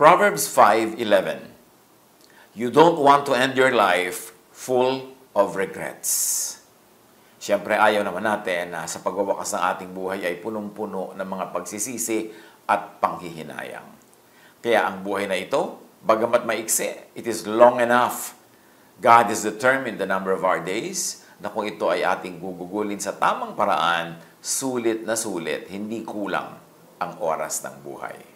Proverbs 5:11. You don't want to end your life full of regrets. Siyempre, ayaw naman natin na sa pagwawakas ng ating buhay ay punong-puno ng mga pagsisisi at panghihinayang. Kaya ang buhay na ito, bagamat maiksi, it is long enough. God has determined the number of our days na kung ito ay ating gugugulin sa tamang paraan, sulit na sulit, hindi kulang ang oras ng buhay.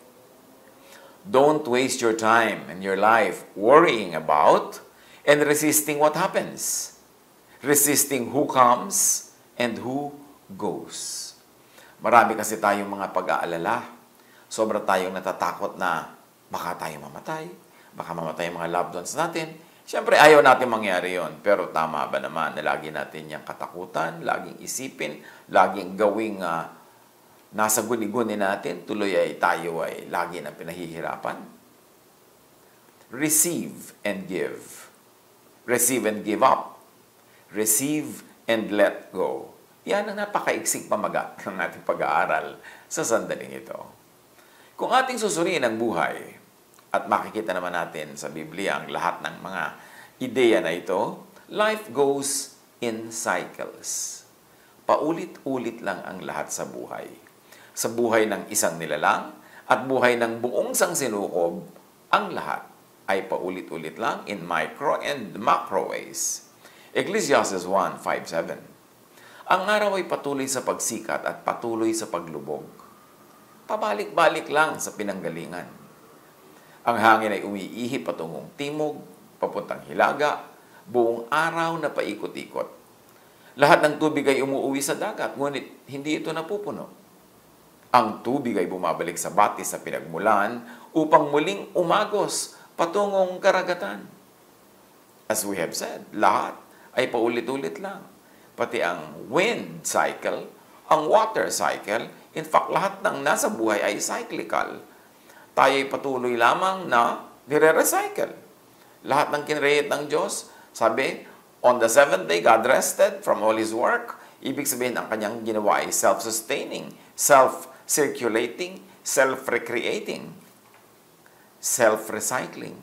Don't waste your time and your life worrying about and resisting what happens. Resisting who comes and who goes. Marami kasi tayong mga pag-aalala. Sobra tayong natatakot na baka tayo mamatay, baka mamatay ang mga loved ones natin. Siyempre, ayaw natin mangyari yon. Pero tama ba naman na lagi natin yung katakutan, laging isipin, laging gawing nasa guni-guni natin, tuloy ay tayo ay lagi na pinahihirapan? Receive and give. Receive and give up. Receive and let go. Yan ang napakaiksing pamagat ng ating pag-aaral sa sandaling ito. Kung ating susuriin ang buhay, at makikita naman natin sa Biblia ang lahat ng mga ideya na ito, life goes in cycles. Paulit-ulit lang ang lahat sa buhay. Sa buhay ng isang nilalang at buhay ng buong sangsinukob, ang lahat ay paulit-ulit lang in micro and macro ways. Ecclesiastes 1:5-7. Ang araw ay patuloy sa pagsikat at patuloy sa paglubog. Pabalik-balik lang sa pinanggalingan. Ang hangin ay umiihi patungong timog, papuntang hilaga, buong araw na paikot-ikot. Lahat ng tubig ay umuuwi sa dagat, ngunit hindi ito napupuno. Ang tubig ay bumabalik sa batis sa pinagmulan upang muling umagos patungong karagatan. As we have said, lahat ay paulit-ulit lang. Pati ang wind cycle, ang water cycle, in fact, lahat ng nasa buhay ay cyclical. Tayo ay patuloy lamang na nire-recycle. Lahat ng kinreate ng Diyos, sabi, on the seventh day, God rested from all His work. Ibig sabihin, ang kanyang ginawa ay self-sustaining, self-circulating, self-recreating, self-recycling.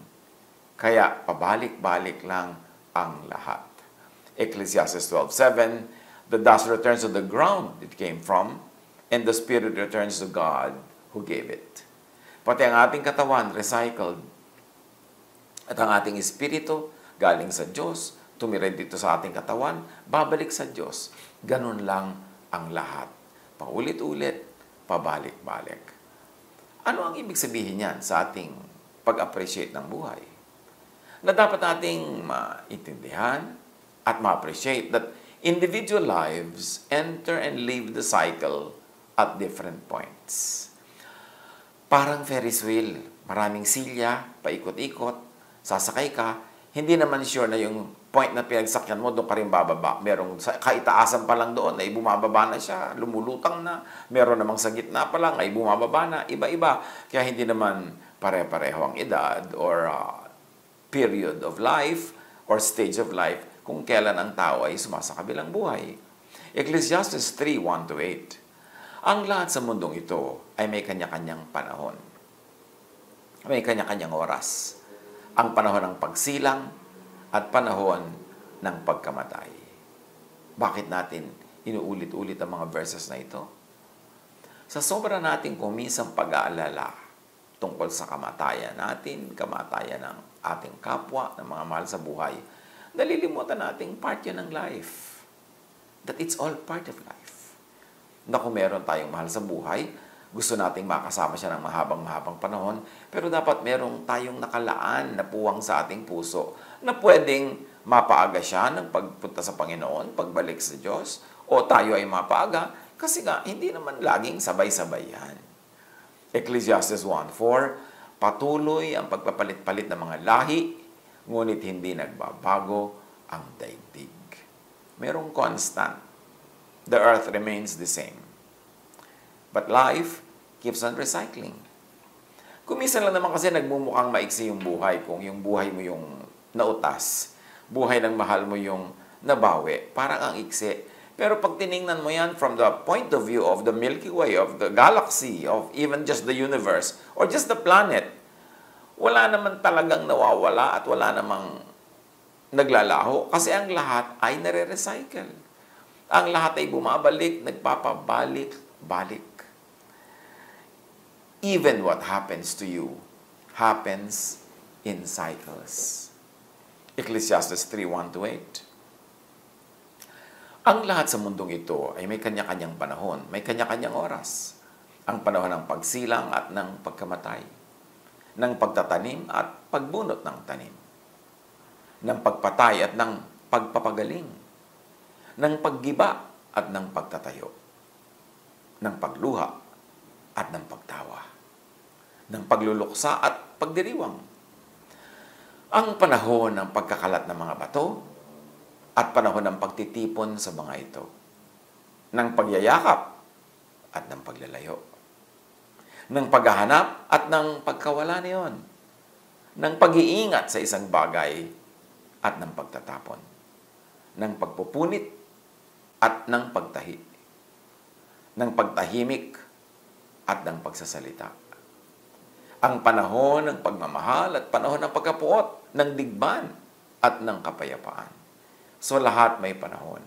Kaya, pabalik-balik lang ang lahat. Ecclesiastes 12:7, the dust returns to the ground it came from, and the spirit returns to God who gave it. Pati ang ating katawan, recycled. At ang ating espiritu, galing sa Diyos, tumirid dito sa ating katawan, babalik sa Diyos. Ganun lang ang lahat. Paulit-ulit, pabalik-balik. Ano ang ibig sabihin yan sa ating pag-appreciate ng buhay? Na dapat nating maintindihan at ma-appreciate that individual lives enter and leave the cycle at different points. Parang Ferris wheel, maraming silya, paikot-ikot, sasakay ka, hindi naman sure na yung point na pinagsakyan mo, doon ka rin bababa. Merong kaitaasan pa lang doon, ay bumababa na siya, lumulutang na. Meron namang sa gitna pa lang, ay bumababa na, iba-iba. Kaya hindi naman pare-pareho ang edad or period of life or stage of life kung kailan ang tao ay sumasakabilang buhay. Ecclesiastes 3:1-8. Ang lahat sa mundong ito ay may kanya-kanyang panahon. May kanya-kanyang oras. Ang panahon ng pagsilang at panahon ng pagkamatay. Bakit natin inuulit-ulit ang mga verses na ito? Sa sobra nating kumisang pag-aalala tungkol sa kamatayan natin, kamatayan ng ating kapwa, ng mga mahal sa buhay, nalilimutan nating part yan ng life. That it's all part of life. Na kung meron tayong mahal sa buhay, gusto nating makasama siya ng mahabang-mahabang panahon, pero dapat merong tayong nakalaan na puwang sa ating puso na pwedeng mapaaga siya ng pagpunta sa Panginoon, pagbalik sa Diyos, o tayo ay mapaaga, kasi nga, hindi naman laging sabay-sabay yan. Ecclesiastes 1:4, patuloy ang pagpapalit-palit ng mga lahi, ngunit hindi nagbabago ang daigdig. Merong constant. The earth remains the same. But life keeps on recycling. Kumisan lang naman kasi nagmumukhang maiksi yung buhay kung yung buhay mo yung nautas. Buhay ng mahal mo yung nabawi. Parang ang iksi. Pero pag tiningnan mo yan from the point of view of the Milky Way, of the galaxy, of even just the universe, or just the planet, wala naman talagang nawawala at wala namang naglalaho kasi ang lahat ay nare-recycle. Ang lahat ay bumabalik, nagpapabalik-balik. Even what happens to you happens in cycles. Ecclesiastes 3:1-8. Ang lahat sa mundong ito ay may kanya-kanyang panahon, may kanya-kanyang oras. Ang panahon ng pagsilang at ng pagkamatay, ng pagtatanim at pagbunot ng tanim, ng pagpatay at ng pagpapagaling, ng paggiba at ng pagtatayo, ng pagluha at ng pagtawa, ng pagluluksa at pagdiriwang. Ang panahon ng pagkakalat ng mga bato at panahon ng pagtitipon sa mga ito, ng pagyayakap at ng paglalayo, ng paghahanap at ng pagkawala niyon, ng pag-iingat sa isang bagay at ng pagtatapon, ng pagpupunit at ng pagtahi, ng pagtahimik at ng pagsasalita. Ang panahon ng pagmamahal at panahon ng pagkapuot, ng digmaan at ng kapayapaan. So lahat may panahon.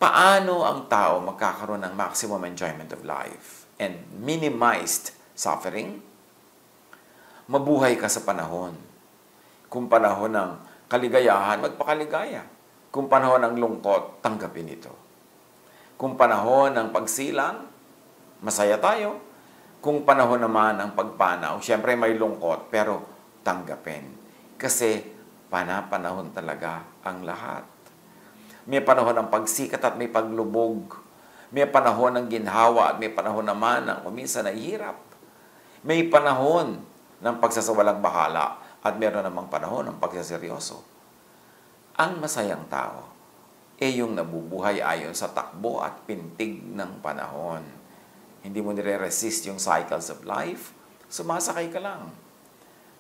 Paano ang tao magkakaroon ng maximum enjoyment of life and minimized suffering? Mabuhay ka sa panahon. Kung panahon ng kaligayahan, magpakaligaya. Kung panahon ng lungkot, tanggapin ito. Kung panahon ng pagsilang, masaya tayo. Kung panahon naman ng pagpanaw, syempre may lungkot, pero tanggapin. Kasi panahon talaga ang lahat. May panahon ng pagsikat at may paglubog. May panahon ng ginhawa at may panahon naman ng kuminsan na hirap. May panahon ng pagsasawalang bahala at meron namang panahon ng pagsaseryoso. Ang masayang tao ay yung nabubuhay ayon sa takbo at pintig ng panahon. Hindi mo nire-resist yung cycles of life, sumasakay ka lang.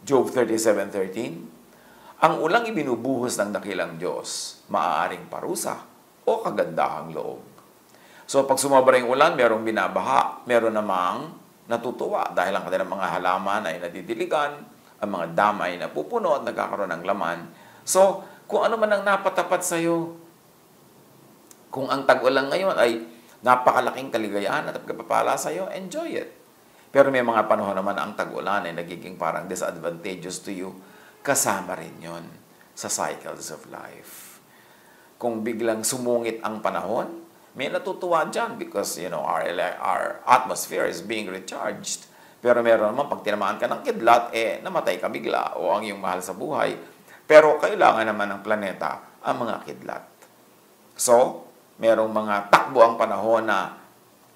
Job 37:13. Ang ulang ibinubuhos ng dakilang Diyos, maaaring parusa o kagandahang loob. So pag sumobra yung ulan, merong binabaha, meron namang natutuwa dahil ang kanilang mga halaman ay nadidiligan, ang mga dam ay napupuno at nagkakaroon ng laman. So kung ano man ang napatapat sa iyo, kung ang tag-ulan ngayon ay napakalaking kaligayahan at pagpapala sa iyo, enjoy it. Pero may mga panahon naman ang tag-ulan ay nagiging parang disadvantageous to you. Kasama rin yon sa cycles of life. Kung biglang sumungit ang panahon, may natutuwa dyan because, our atmosphere is being recharged. Pero meron naman, pag tinamaan ka ng kidlat, namatay ka bigla o ang iyong mahal sa buhay. Pero kailangan naman ng planeta ang mga kidlat. So, merong mga takbo ang panahon na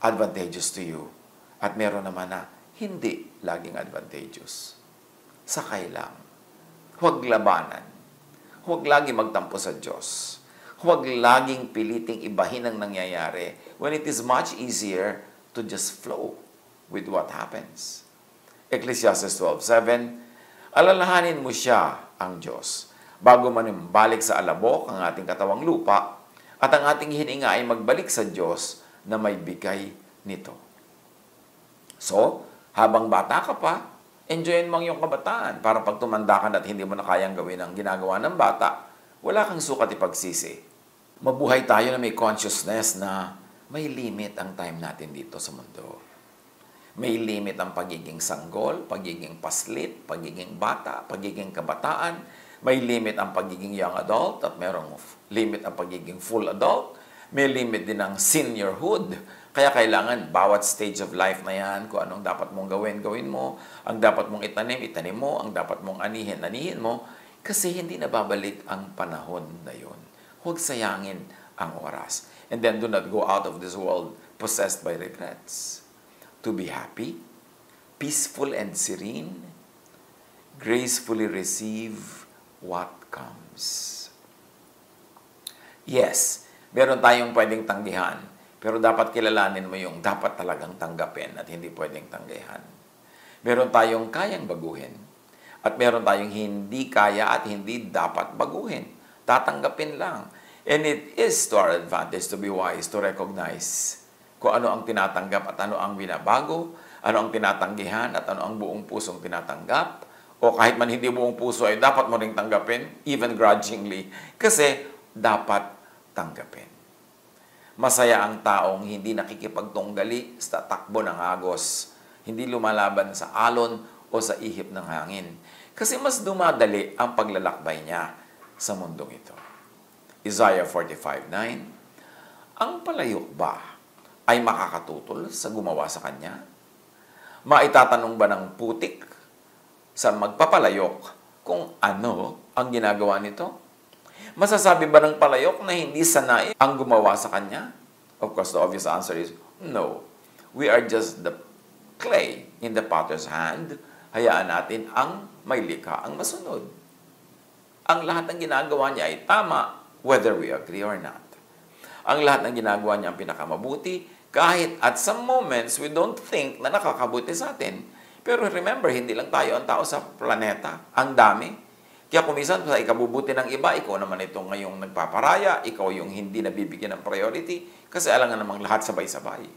advantageous to you. At meron naman na hindi laging advantageous. Sakay lang. Huwag labanan. Huwag laging magtampo sa Diyos. Huwag laging piliting ibahin ang nangyayari when it is much easier to just flow with what happens. Ecclesiastes 12:7, alalahanin mo siya, ang Diyos, bago manimbalik sa alabok ang ating katawang lupa at ang ating hininga ay magbalik sa Diyos na may bigay nito. So, habang bata ka pa, enjoyin mo ang iyong kabataan para pag tumanda ka at hindi mo na kayang gawin ang ginagawa ng bata, wala kang sukat ipagsisi. Mabuhay tayo na may consciousness na may limit ang time natin dito sa mundo. May limit ang pagiging sanggol, pagiging paslit, pagiging bata, pagiging kabataan. May limit ang pagiging young adult at mayroong limit ang pagiging full adult. May limit din ang seniorhood. Kaya kailangan, bawat stage of life na yan, kung anong dapat mong gawin, gawin mo. Ang dapat mong itanim, itanim mo. Ang dapat mong anihin, anihin mo. Kasi hindi nababalik ang panahon na yun. Huwag sayangin ang oras. And then do not go out of this world possessed by regrets. To be happy, peaceful and serene, gracefully receive what comes. Yes, meron tayong pwedeng tanggihan. Pero dapat kilalanin mo yung dapat talagang tanggapin at hindi pwedeng tanggihan. Meron tayong kayang baguhin. At meron tayong hindi kaya at hindi dapat baguhin. Tatanggapin lang. And it is to our advantage to be wise, to recognize kung ano ang tinatanggap at ano ang binabago, ano ang tinatanggihan at ano ang buong pusong tinatanggap, o kahit man hindi buong puso ay dapat mo ring tanggapin, even grudgingly, kasi dapat tanggapin. Masaya ang taong hindi nakikipagtunggali sa takbo ng agos, hindi lumalaban sa alon o sa ihip ng hangin, kasi mas dumadali ang paglalakbay niya sa mundong ito. Isaiah 45:9, ang palayok ba ay makakatutol sa gumawa sa kanya? Maitatanong ba ng putik sa magpapalayok kung ano ang ginagawa nito? Masasabi ba ng palayok na hindi sanay ang gumawa sa kanya? Of course, the obvious answer is no. We are just the clay in the potter's hand. Hayaan natin ang may likha ang masunod. Ang lahat ng ginagawa niya ay tama, whether we agree or not. Ang lahat ng ginagawa niya ang pinakamabuti, kahit at some moments we don't think na nakakabuti sa atin. Pero remember, hindi lang tayo ang tao sa planeta. Ang dami. Kaya kung minsan sa ikabubuti ng iba, ikaw naman itong ngayong nagpaparaya, ikaw yung hindi nabibigyan ng priority, kasi alam nga namang lahat sabay-sabay.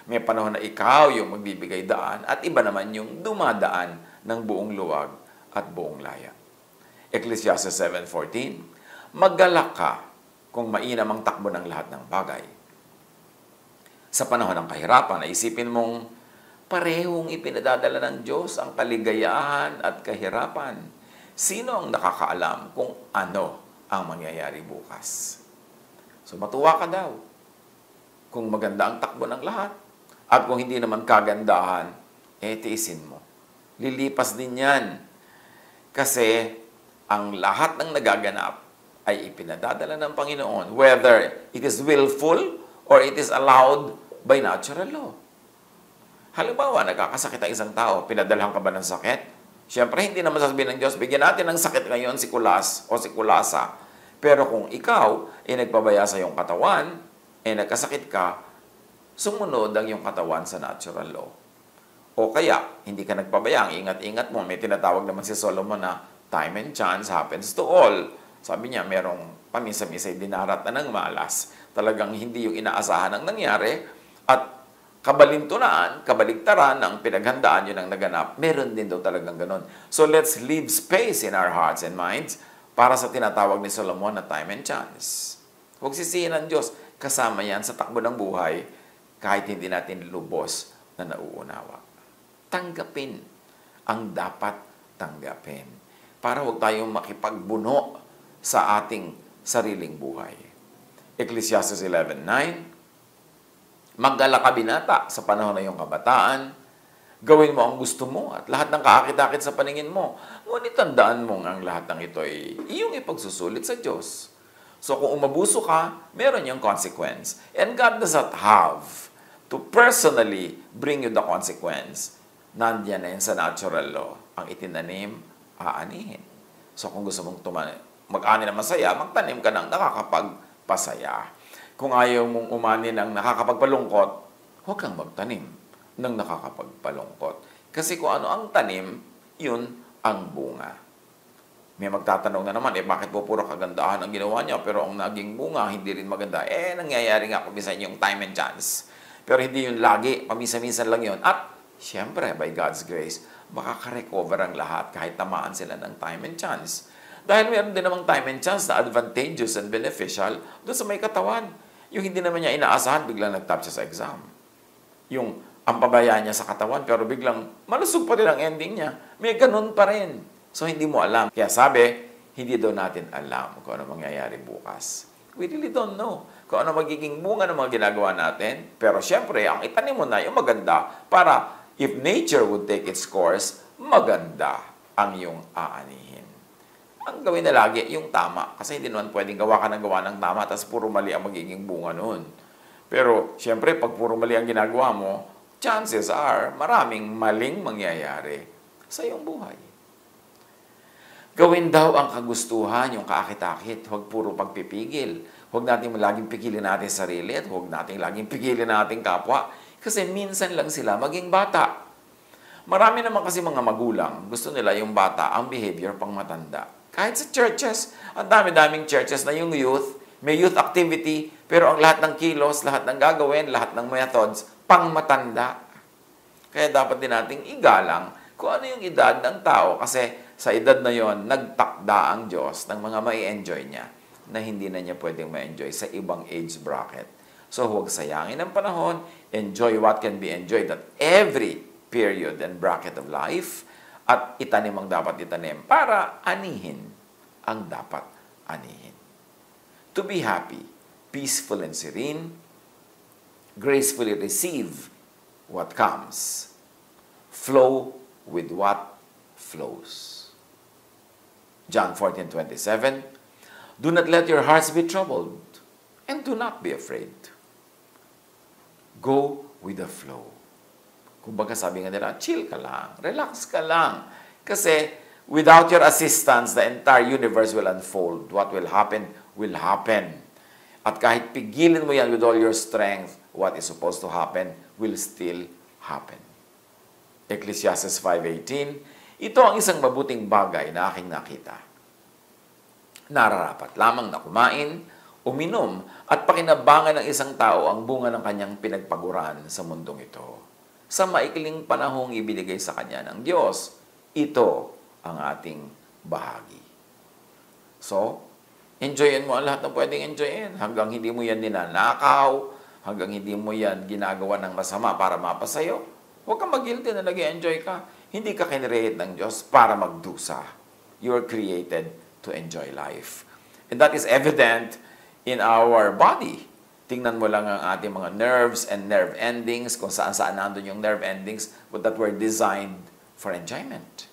May panahon na ikaw yung magbibigay daan at iba naman yung dumadaan ng buong luwag at buong laya. Ecclesiastes 7:14, maggalak ka kung mainam ang takbo ng lahat ng bagay. Sa panahon ng kahirapan, isipin mong parehong ipinadadala ng Diyos ang kaligayahan at kahirapan. Sino ang nakakaalam kung ano ang mangyayari bukas? So matuwa ka daw kung maganda ang takbo ng lahat. At kung hindi naman kagandahan, tiisin mo. Lilipas din yan. Kasi ang lahat ng nagaganap ay ipinadadala ng Panginoon, whether it is willful or it is allowed by natural law. Halimbawa, nagkakasakit ang isang tao, pinadalhan ka ba ng sakit? Siyempre, hindi naman sasabihin ng Diyos, bigyan natin ng sakit ngayon si Kulas o si Kulasa. Pero kung ikaw nagpabaya sa iyong katawan, nagkasakit ka, sumunod ang iyong katawan sa natural law. O kaya, hindi ka nagpabaya, ang ingat-ingat mo. May tinatawag naman si Solomon na time and chance happens to all. Sabi niya, merong paminsan-minsay dinarat na ng malas. Talagang hindi yung inaasahan ang nangyari. At kabalintunaan, kabaligtaran ng pinaghandaan yun ang naganap. Meron din daw talagang ganun. So let's leave space in our hearts and minds para sa tinatawag ni Solomon na time and chance. Huwag sisihin ng Diyos. Kasama yan sa takbo ng buhay kahit hindi natin lubos na nauunawa. Tanggapin ang dapat tanggapin para huwag tayong makipagbuno sa ating sariling buhay. Ecclesiastes 11:9, magdala ka binata sa panahon na iyong kabataan, gawin mo ang gusto mo at lahat ng kaakit-akit sa paningin mo. Ngunit tandaan mong ang lahat ng ito ay iyong ipagsusulit sa Diyos. So kung umabuso ka, meron yung consequence. And God does not have to personally bring you the consequence. Nandiyan na yun sa natural law. Ang itinanim, aanihin. So kung gusto mong mag-ani na masaya, magtanim ka ng nakakapagpasaya. Kung ayaw mong umani ng nakakapagpalungkot, huwag kang magtanim ng nakakapagpalungkot. Kasi kung ano ang tanim, yun ang bunga. May magtatanong na naman, bakit po puro kagandahan ang ginawa niya, pero ang naging bunga, hindi rin maganda. Nangyayari nga kumisan yung time and chance. Pero hindi yun lagi, paminsan-minsan lang yun. At, syempre, by God's grace, makaka-recover ang lahat kahit tamaan sila ng time and chance. Dahil meron din namang time and chance na advantageous and beneficial doon sa may katawan. Yung hindi naman niya inaasahan, biglang nag-top siya sa exam. Yung ang pabayaan niya sa katawan, pero biglang malusog pa rin ang ending niya. May ganun pa rin. So, hindi mo alam. Kaya sabi, hindi daw natin alam kung ano mangyayari bukas. We really don't know kung ano magiging bunga ng mga ginagawa natin. Pero syempre, ang itanim mo na yung maganda para if nature would take its course, maganda ang iyong aanihin. Ang gawin na lagi, yung tama. Kasi hindi naman pwedeng gawa ka ng tama, tapos puro mali ang magiging bunga noon. Pero syempre, pag puro mali ang ginagawa mo, chances are maraming maling mangyayari sa iyong buhay. Gawin daw ang kagustuhan, yung kaakit-akit. Huwag puro pagpipigil. Huwag natin laging pigilin natin sarili at huwag natin laging pigilin natin kapwa. Kasi minsan lang sila maging bata. Marami naman kasi mga magulang, gusto nila yung bata, ang behavior pang matanda. Kahit sa churches, ang dami-daming churches na yung youth, may youth activity, pero ang lahat ng kilos, lahat ng gagawin, lahat ng methods, pang matanda. Kaya dapat din nating igalang kung ano yung edad ng tao kasi Sa edad na yon, nagtakda ang Diyos ng mga mai-enjoy niya na hindi na niya pwedeng ma-enjoy sa ibang age bracket. So, huwag sayangin ang panahon. Enjoy what can be enjoyed at every period and bracket of life. At itanim ang dapat itanim para anihin ang dapat anihin. To be happy, peaceful and serene, gracefully receive what comes. Flow with what flows. John 14:27, do not let your hearts be troubled, and do not be afraid. Go with the flow. Kumbaga sabi nga nila, chill ka lang, relax ka lang. Kasi without your assistance, the entire universe will unfold. What will happen, will happen. At kahit pigilin mo yan with all your strength, what is supposed to happen will still happen. Ecclesiastes 5:18, ito ang isang mabuting bagay na aking nakita. Nararapat lamang na kumain, uminom, at pakinabangan ng isang tao ang bunga ng kanyang pinagpaguran sa mundong ito. Sa maikling panahong ibinigay sa kanya ng Diyos, ito ang ating bahagi. So, enjoyin mo ang lahat ng pwedeng enjoyin hanggang hindi mo yan ninanakaw, hanggang hindi mo yan ginagawa ng masama para mapasayo. Huwag kang mag-guilty na nag-enjoy ka. Hindi ka kinreate ng Diyos para magdusa. You are created to enjoy life. And that is evident in our body. Tingnan mo lang ang ating mga nerves and nerve endings, kung saan-saan nandun yung nerve endings, but that were designed for enjoyment.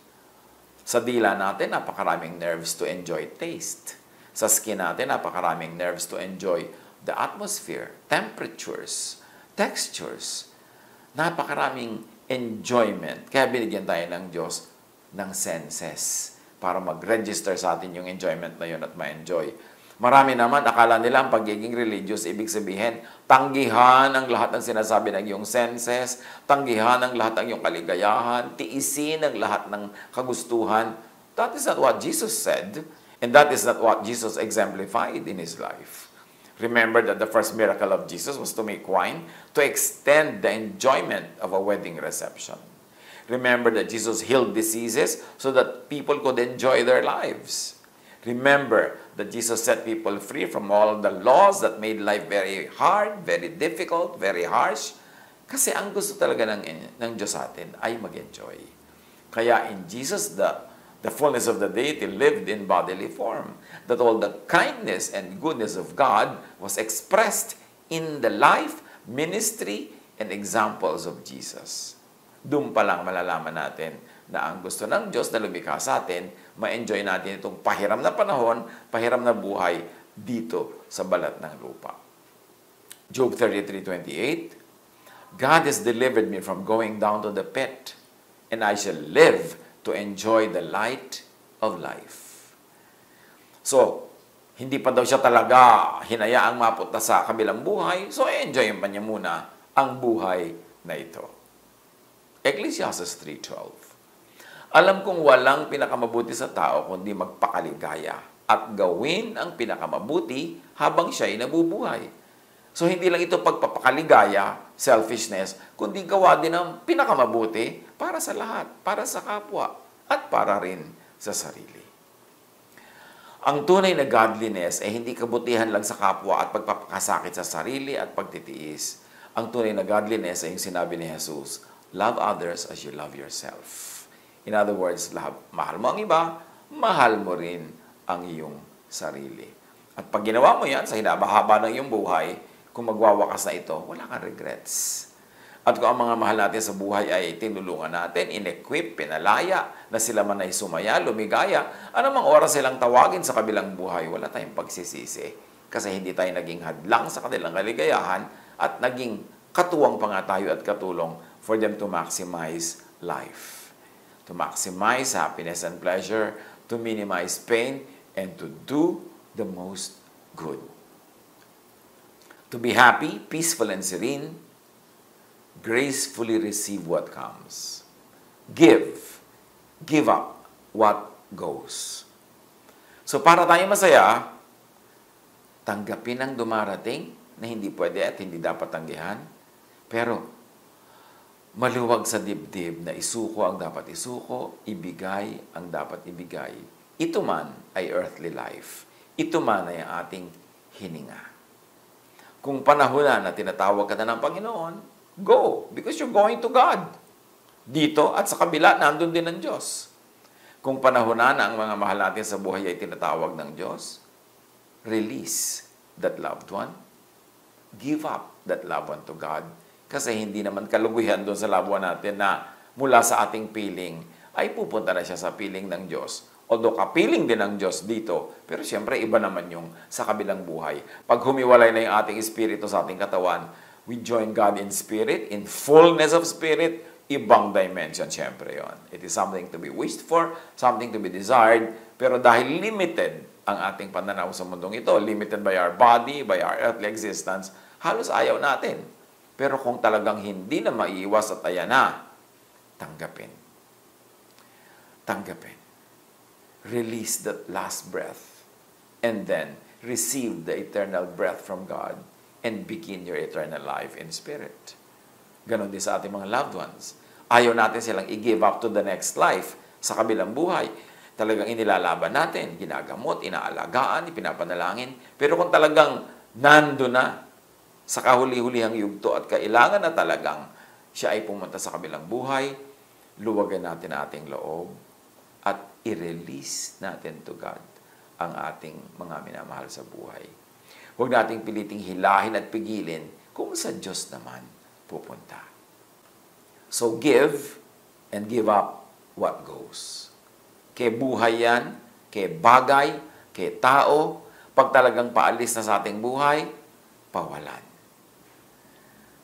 Sa dila natin, napakaraming nerves to enjoy taste. Sa skin natin, napakaraming nerves to enjoy the atmosphere, temperatures, textures. Napakaraming enjoyment. Kaya binigyan tayo ng Diyos ng senses para mag-register sa atin yung enjoyment na yun at ma-enjoy. Marami naman, akala nila ang pagiging religious, ibig sabihin, tanggihan ang lahat ng sinasabi ng iyong senses, tanggihan ang lahat ng iyong kaligayahan, tiisin ang lahat ng kagustuhan. That is not what Jesus said, and that is not what Jesus exemplified in His life. Remember that the first miracle of Jesus was to make wine, to extend the enjoyment of a wedding reception. Remember that Jesus healed diseases so that people could enjoy their lives. Remember that Jesus set people free from all the laws that made life very hard, very difficult, very harsh. Kasi ang gusto talaga ng Diyos sa atin ay mag-enjoy. Kaya in Jesus, the fullness of the deity lived in bodily form. That all the kindness and goodness of God was expressed in the life, ministry, and examples of Jesus. Doon pa lang malalaman natin na ang gusto ng Diyos na lumikha sa atin, ma-enjoy natin itong pahiram na panahon, pahiram na buhay dito sa balat ng lupa. Job 33:28, God has delivered me from going down to the pit, and I shall live to enjoy the light of life. So, hindi pa daw siya talaga hinayaang mapunta sa kabilang buhay, so enjoyin pa niya muna ang buhay na ito. Ecclesiastes 3:12. Alam kong walang pinakamabuti sa tao kundi magpakaligaya at gawin ang pinakamabuti habang siya'y nabubuhay. So, hindi lang ito pagpapakaligaya, selfishness, kundi gawa din ang pinakamabuti para sa lahat, para sa kapwa, at para rin sa sarili. Ang tunay na godliness ay hindi kabutihan lang sa kapwa at pagpapakasakit sa sarili at pagtitiis. Ang tunay na godliness ay yung sinabi ni Jesus, love others as you love yourself. In other words, mahal mo ang iba, mahal mo rin ang iyong sarili. At pag ginawa mo yan sa hinabahaba ng iyong buhay, kung magwawakas na ito, wala kang regrets. At kung ang mga mahal natin sa buhay ay tinulungan natin, in-equip, pinalaya, na sila man ay sumaya, lumigaya, anumang oras silang tawagin sa kabilang buhay, wala tayong pagsisisi. Kasi hindi tayo naging hadlang sa kanilang kaligayahan at naging katuwang pa nga tayo at katulong for them to maximize life. To maximize happiness and pleasure, to minimize pain, and to do the most good. To be happy, peaceful, and serene, gracefully receive what comes. Give up what goes. So para tayo masaya, tanggapin ang dumarating na hindi pwede at hindi dapat tanggihan. Pero Maluwag sa dibdib na isuko ang dapat isuko, ibigay ang dapat ibigay. Ito man ay earthly life. Ito man ay ang ating hininga. Kung panahon na tinatawag ka na ng Panginoon, go, because you're going to God. Dito at sa kabila, nandun din ang Diyos. Kung panahon na ang mga mahal natin sa buhay ay tinatawag ng Diyos, release that loved one. Give up that loved one to God. Kasi hindi naman kaluguyan doon sa loved one natin na mula sa ating piling ay pupunta na siya sa piling ng Diyos. Although kapiling din ng Diyos dito, pero siyempre iba naman yung sa kabilang buhay. Pag humiwalay na yung ating espiritu sa ating katawan, we join God in spirit, in fullness of spirit, ibang dimension siyempre yon. It is something to be wished for, something to be desired, pero dahil limited ang ating pananaw sa mundong ito, limited by our body, by our earthly existence, halos ayaw natin. Pero kung talagang hindi na maiiwas at ayan na, tanggapin. Tanggapin. Release that last breath. And then, receive the eternal breath from God and begin your eternal life in spirit. Ganon din sa ating mga loved ones. Ayaw natin silang i-give up to the next life sa kabilang buhay. Talagang inilalaban natin, ginagamot, inaalagaan, ipinapanalangin. Pero kung talagang nando na sa kahuli-hulihang yugto at kailangan na talagang siya ay pumunta sa kabilang buhay, luwagan natin ang ating loob at i-release natin to God ang ating mga minamahal sa buhay. Huwag nating piliting hilahin at pigilin kung sa Diyos naman pupunta. So give and give up what goes. Kay buhay yan, kay bagay, kay tao, pag talagang paalis na sa ating buhay, pawalan.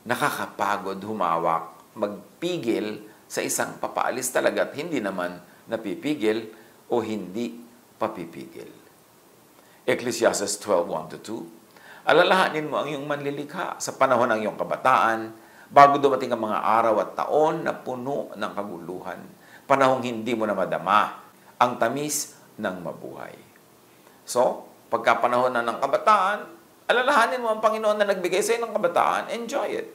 Nakakapagod humawak, magpigil sa isang papaalis talaga at hindi naman napipigil o hindi papipigil. Ecclesiastes 12:1-2. Alalahanin mo ang iyong manlilikha sa panahon ng iyong kabataan bago dumating ang mga araw at taon na puno ng kaguluhan. Panahong hindi mo na madama ang tamis ng mabuhay. So, pagka panahon na ng kabataan, alalahanin mo ang Panginoon na nagbigay sa iyo ng kabataan, enjoy it.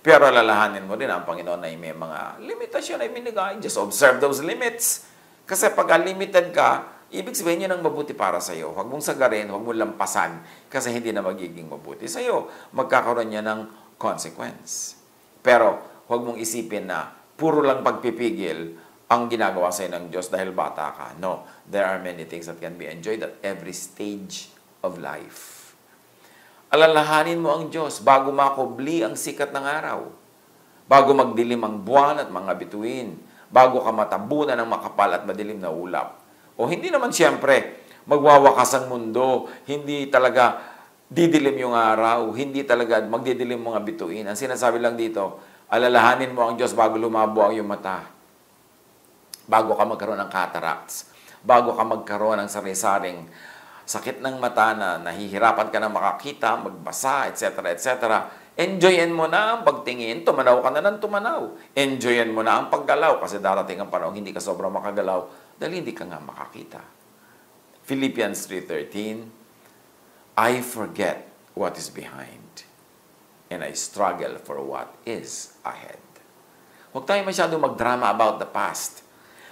Pero alalahanin mo din ang Panginoon na may mga limitasyon ay binigay. Just observe those limits. Kasi pag limited ka, ibig sabihin yun ang mabuti para sa iyo. Huwag mong sagarin, huwag mong lampasan kasi hindi na magiging mabuti sa iyo. Magkakaroon niya ng consequence. Pero huwag mong isipin na puro lang pagpipigil ang ginagawa sa iyo ng Diyos dahil bata ka. No, there are many things that can be enjoyed at every stage of life. Alalahanin mo ang Diyos bago makubli ang sikat ng araw, bago magdilim ang buwan at mga bituin, bago ka matabunan ng makapal at madilim na ulap. O hindi naman siyempre magwawakas ang mundo, hindi talaga didilim yung araw, hindi talaga magdidilim mga bituin. Ang sinasabi lang dito, alalahanin mo ang Diyos bago lumabo ang iyong mata, bago ka magkaroon ng cataracts, bago ka magkaroon ng sari-saring sakit ng mata na nahihirapan ka na makakita, magbasa, etc., etc. Enjoyin mo na ang pagtingin, tumanaw ka na ng tumanaw. Enjoyin mo na ang paggalaw kasi darating ang panahon hindi ka sobrang makagalaw dahil hindi ka nga makakita. Philippians 3:13, I forget what is behind and I struggle for what is ahead. Huwag tayo masyadong magdrama about the past.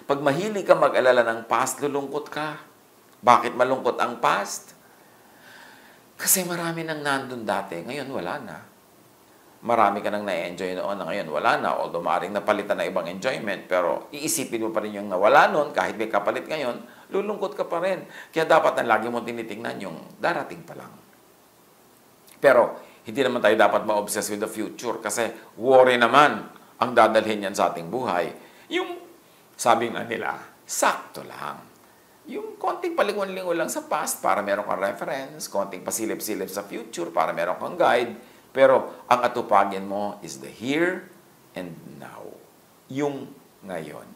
Pag mahilig ka mag-alala ng past, lulungkot ka. Bakit malungkot ang past? Kasi marami nang nandun dati, ngayon wala na. Marami ka nang na-enjoy noon na ngayon wala na. Although maaaring napalitan na ibang enjoyment, pero iisipin mo pa rin yung nawala noon, kahit may kapalit ngayon, lulungkot ka pa rin. Kaya dapat na lagi mo tinitingnan yung darating pa lang. Pero hindi naman tayo dapat ma-obsess with the future kasi worry naman ang dadalhin yan sa ating buhay. Yung sabi nga nila, sakto lang. Yung konting palingon-lingon lang sa past para meron kang reference, konting pasilip-silip sa future para meron kang guide, pero ang atupagin mo is the here and now. Yung ngayon.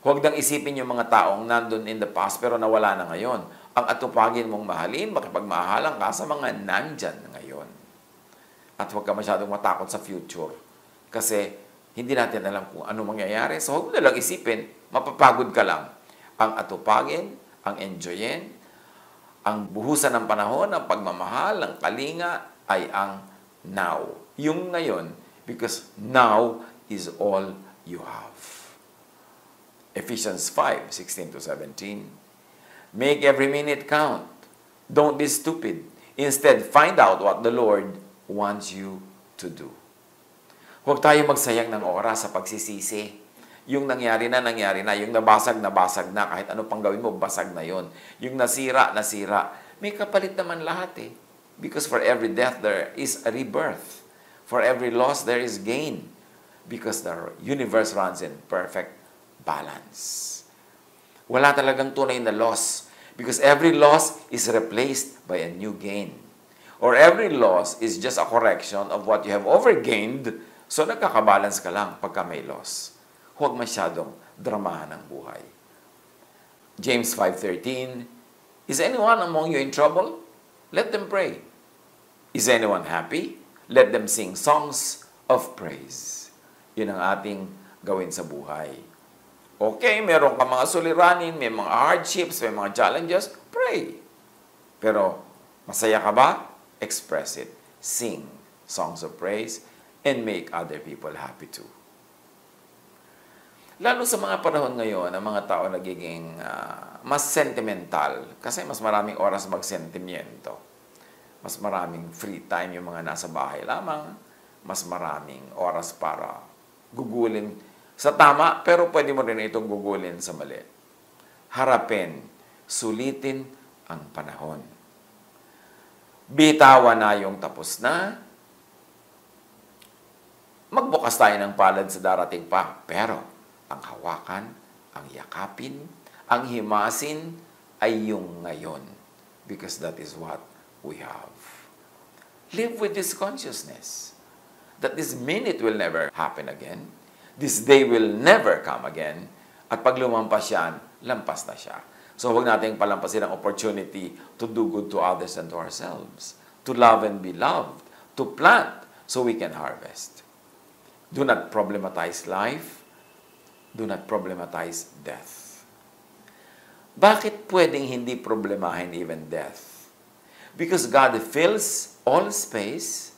Huwag nang isipin yung mga taong nandun in the past pero nawala na ngayon. Ang atupagin mong mahalin, makipagmahalan ka sa mga nandyan ngayon. At huwag ka masyadong matakot sa future kasi hindi natin alam kung ano mangyayari. So huwag mo na lang isipin, mapapagod ka lang. Ang atupagin, ang enjoyin, ang buhusan ng panahon, ang pagmamahal, ang kalinga ay ang now. Yung ngayon, because now is all you have. Ephesians 5:16-17. Make every minute count. Don't be stupid. Instead, find out what the Lord wants you to do. Huwag tayo magsayang ng oras sa pagsisisi. Yung nangyari na, yung nabasag na, kahit ano pang gawin mo, basag na yon. Yung nasira. May kapalit naman lahat eh. Because for every death, there is a rebirth. For every loss, there is gain. Because the universe runs in perfect balance. Wala talagang tunay na loss. Because every loss is replaced by a new gain. Or every loss is just a correction of what you have overgained, so nagkakabalance ka lang pagka may loss. Huwag masyadong dramahan ang buhay. James 5:13, is anyone among you in trouble? Let them pray. Is anyone happy? Let them sing songs of praise. Yun ang ating gawin sa buhay. Okay, meron ka mga suliranin, may mga hardships, may mga challenges, pray. Pero, masaya ka ba? Express it. Sing songs of praise and make other people happy too. Lalo sa mga panahon ngayon, ang mga tao nagiging mas sentimental kasi mas maraming oras magsentimiento. Mas maraming free time yung mga nasa bahay lamang. Mas maraming oras para gugulin sa tama, pero pwede mo rin itong gugulin sa mali. Harapin, sulitin ang panahon. Bitawan na yung tapos na. Magbukas tayo ng palad sa darating pa. Pero, ang hawakan, ang yakapin, ang himasin ay yung ngayon. Because that is what we have. Live with this consciousness that this minute will never happen again. This day will never come again. At pag lumampas yan, lampas na siya. So huwag nating palampasin ang opportunity to do good to others and to ourselves. To love and be loved. To plant so we can harvest. Do not problematize life. Do not problematize death. Bakit pwedeng hindi problemahin even death? Because God fills all space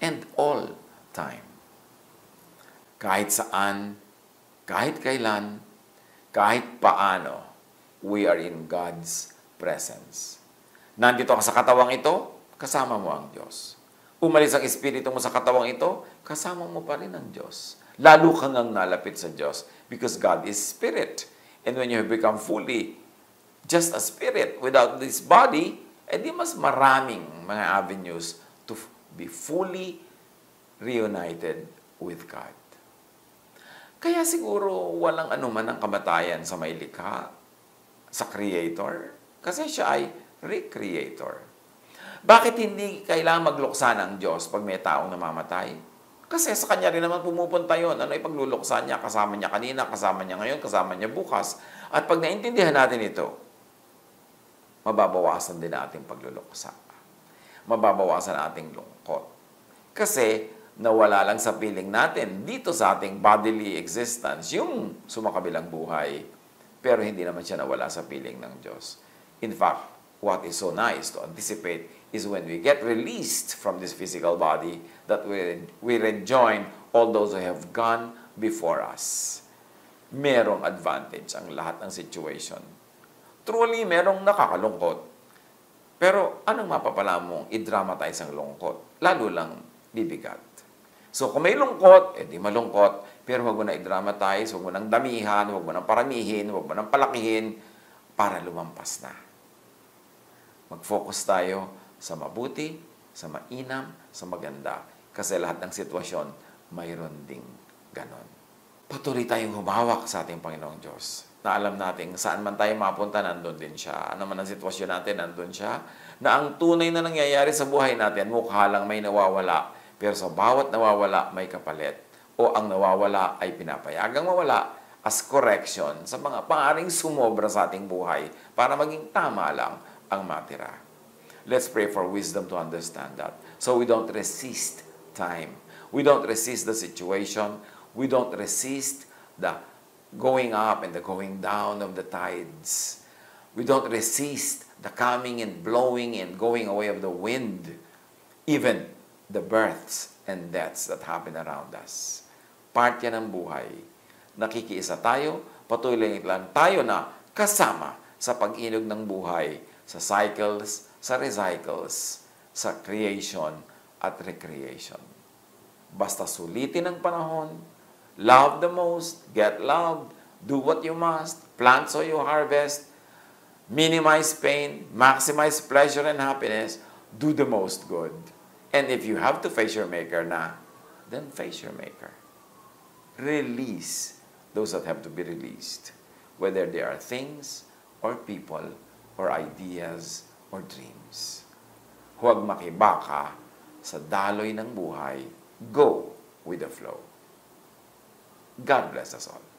and all time. Kahit saan, kahit kailan, kahit paano, we are in God's presence. Nandito ka sa katawang ito, kasama mo ang Diyos. Umalis ang espiritu mo sa katawang ito, kasama mo pa rin ang Diyos. Lalo kang ang nalapit sa Diyos because God is spirit. And when you have become fully just a spirit without this body, edi mas maraming mga avenues to be fully reunited with God. Kaya siguro walang anuman ang kamatayan sa may likha, sa Creator, kasi siya ay Recreator. Bakit hindi kailangan magluksa ng Diyos pag may taong namamatay? Kasi sa Kanya rin naman pumupunta yun. Ano ipagluluksa niya? Kasama niya kanina, kasama niya ngayon, kasama niya bukas. At pag naintindihan natin ito, mababawasan din natin pagluluksa. Mababawasan ating lungkot. Kasi nawala lang sa piling natin dito sa ating bodily existence, yung sumakabilang buhay, pero hindi naman siya nawala sa piling ng Diyos. In fact, what is so nice to anticipate is when we get released from this physical body, that we rejoin all those who have gone before us. Merong advantage ang lahat ng situation. Truly, merong nakakalungkot. Pero anong mapapala mong i-dramatize ang lungkot? Lalo lang bibigat. So, kung may lungkot, edi malungkot. Pero huwag mo na i-dramatize, huwag mo nang damihan, huwag mo nang paramihin, huwag mo nang palakihin para lumampas na. Mag-focus tayo sa mabuti, sa mainam, sa maganda. Kasi lahat ng sitwasyon, mayroon ding ganon. Patuloy tayong humawak sa ating Panginoong Diyos. Na alam natin, saan man tayo mapunta, nandun din siya. Ano man ang sitwasyon natin, nandun siya. Na ang tunay na nangyayari sa buhay natin, mukha lang may nawawala. Pero sa bawat nawawala, may kapalit. O ang nawawala ay pinapayagang mawala as correction sa mga paaring sumobra sa ating buhay para maging tama lang ang matira. Let's pray for wisdom to understand that. So we don't resist time. We don't resist the situation. We don't resist the going up and the going down of the tides. We don't resist the coming and blowing and going away of the wind. Even the births and deaths that happen around us. Part yan ng buhay. Nakikiisa tayo, patuloy lang tayo na kasama sa pag-inog ng buhay, sa cycles, sa recycles, sa creation at recreation. Basta sulitin ang panahon, love the most, get loved, do what you must, plant so you harvest, minimize pain, maximize pleasure and happiness, do the most good. And if you have to face your maker na, then face your maker. Release those that have to be released, whether they are things or people or ideas or dreams. Huwag makibaka sa daloy ng buhay. Go with the flow. God bless us all.